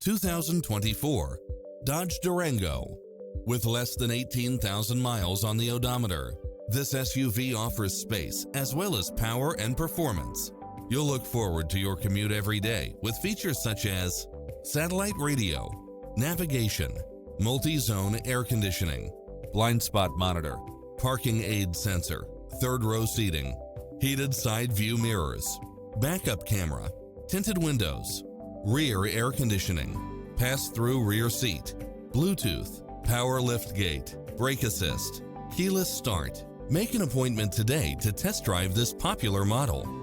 2024 Dodge Durango. With less than 18,000 miles on the odometer, this SUV offers space as well as power and performance. You'll look forward to your commute every day with features such as satellite radio, navigation, multi-zone air conditioning, blind spot monitor, parking aid sensor, third row seating, heated side view mirrors, backup camera, tinted windows, rear air conditioning, pass-through rear seat, Bluetooth, power liftgate, brake assist, keyless start. Make an appointment today to test drive this popular model.